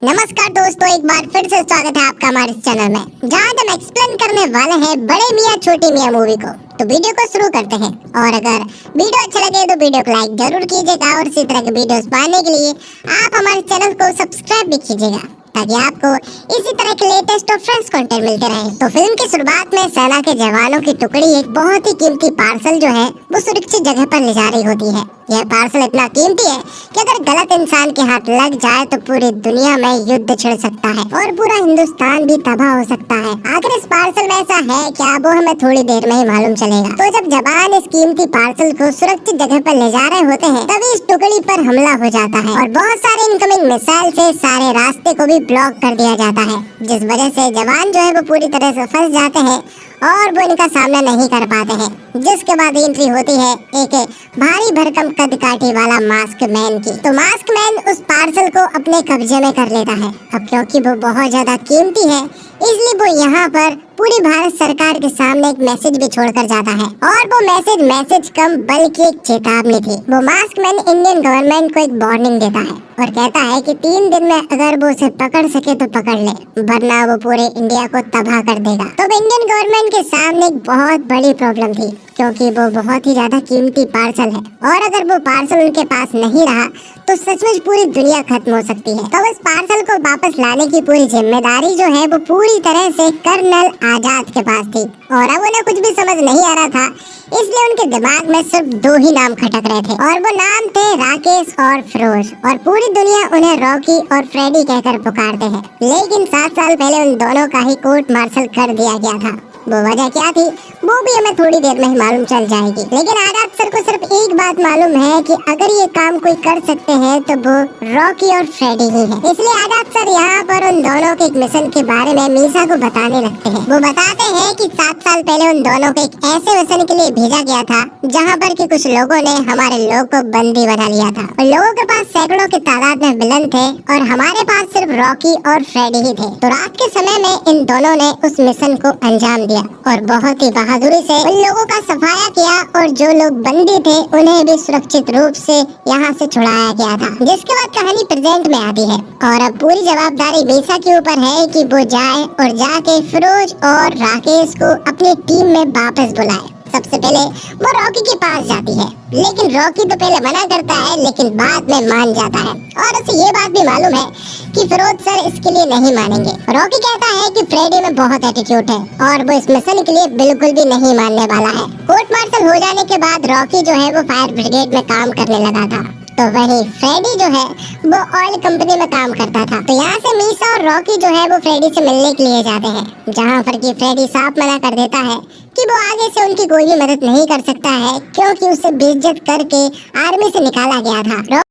नमस्कार दोस्तों, एक बार फिर से स्वागत है आपका हमारे इस चैनल में, जहां हम एक्सप्लेन करने वाले हैं बड़े मियाँ छोटी मियाँ मूवी को। तो वीडियो को शुरू करते हैं, और अगर वीडियो अच्छा लगे तो वीडियो को लाइक जरूर कीजिएगा, और इसी तरह के वीडियोस पाने के लिए आप हमारे चैनल को सब्सक्राइब भी कीजिएगा, ताकि आपको इसी तरह के लेटेस्ट और फ्रेश कंटेंट मिलते रहे। तो फिल्म की शुरुआत में सेना के जवानों की टुकड़ी एक बहुत ही कीमती पार्सल जो है वो सुरक्षित जगह पर ले जा रही होती है। यह पार्सल इतना कीमती है कि अगर गलत इंसान के हाथ लग जाए तो पूरी दुनिया में युद्ध छिड़ सकता है और पूरा हिंदुस्तान भी तबाह हो सकता है। आखिर इस पार्सल में ऐसा है क्या, वो हमें थोड़ी देर में ही मालूम चलेगा। तो जब जवान इस कीमती पार्सल को सुरक्षित जगह पर ले जा रहे होते हैं, तभी इस टुकड़ी पर हमला हो जाता है और बहुत सारे इनकमिंग मिसाइल से सारे रास्ते को भी ब्लॉक कर दिया जाता है, जिस वजह से जवान जो है वो पूरी तरह से फंस जाते हैं और वो इनका सामना नहीं कर पाते हैं। जिसके बाद एंट्री होती है एक भारी भरकम कदकाठी वाला मास्क मैन की। तो मास्क मैन उस पार्सल को अपने कब्जे में कर लेता है। अब क्योंकि वो बहुत ज्यादा कीमती है, इसलिए वो यहाँ पर पूरी भारत सरकार के सामने एक मैसेज भी छोड़कर जाता है, और वो मैसेज कम बल्कि एक चेतावनी थी। वो मास्क मैन इंडियन गवर्नमेंट को एक वार्निंग देता है और कहता है कि 3 दिन में अगर वो उसे पकड़ सके तो पकड़ ले, वरना वो पूरे इंडिया को तबाह कर देगा। तो इंडियन गवर्नमेंट के सामने एक बहुत बड़ी प्रॉब्लम थी, क्योंकि वो बहुत ही ज्यादा कीमती पार्सल है, और अगर वो पार्सल उनके पास नहीं रहा तो सचमुच पूरी दुनिया खत्म हो सकती है। तो इस पार्सल को वापस लाने की पूरी जिम्मेदारी जो है वो पूरी तरह से कर्नल आजाद के पास थी, और अब उन्हें कुछ भी समझ नहीं आ रहा था, इसलिए उनके दिमाग में सिर्फ 2 ही नाम खटक रहे थे, और वो नाम थे राकेश और फिरोज। और पूरी दुनिया उन्हें रॉकी और फ्रेडी कहकर पुकारते हैं। लेकिन 7 साल पहले उन दोनों का ही कोर्ट मार्शल कर दिया गया था। वो वजह क्या थी वो भी हमें थोड़ी देर में ही मालूम चल जाएगी। लेकिन आजाद सर को सिर्फ एक बात मालूम है कि अगर ये काम कोई कर सकते हैं तो वो रॉकी और फ्रेडी ही है। इसलिए आजाद सर यहाँ पर उन दोनों के एक मिशन के बारे में मीसा को बताने लगते हैं। वो बताते हैं कि 7 साल पहले उन दोनों को एक ऐसे मिशन के लिए भेजा गया था जहाँ पर कि कुछ लोगों ने हमारे लोग को बंदी बना लिया था, और लोगों के पास सैकड़ों की तादाद में विलन थे और हमारे पास सिर्फ रॉकी और फ्रेडी ही थे। तो रात के समय में इन दोनों ने उस मिशन को अंजाम दिया और बहुत ही बहादुरी से उन लोगों का सफाया किया, और जो लोग बंदी थे उन्हें भी सुरक्षित रूप से यहाँ से छुड़ाया गया था। जिसके बाद कहानी प्रेजेंट में आती है, और अब पूरी जवाबदारी मीसा के ऊपर है कि वो जाए और जाके फिरोज और राकेश को अपनी टीम में वापस बुलाए। सबसे पहले वो रॉकी के पास जाती है, लेकिन रॉकी तो पहले मना करता है, लेकिन बाद में मान जाता है, और उसे ये बात भी मालूम है कि फिरोज सर इसके लिए नहीं मानेंगे। रॉकी कहता है कि फ्रेडी में बहुत एटीट्यूड है और वो इस मिशन के लिए बिल्कुल भी नहीं मानने वाला है। कोर्ट मार्शल हो जाने के बाद रॉकी जो है वो फायर ब्रिगेड में काम करने लगा था, तो वही फ्रेडी जो है वो ऑयल कंपनी में काम करता था। तो यहाँ से मीसा और रॉकी जो है वो फ्रेडी से मिलने के लिए जाते हैं, जहाँ पर कि फ्रेडी साफ मना कर देता है कि वो आगे से उनकी कोई भी मदद नहीं कर सकता है, क्योंकि उसे बेइज्जत करके आर्मी से निकाला गया था।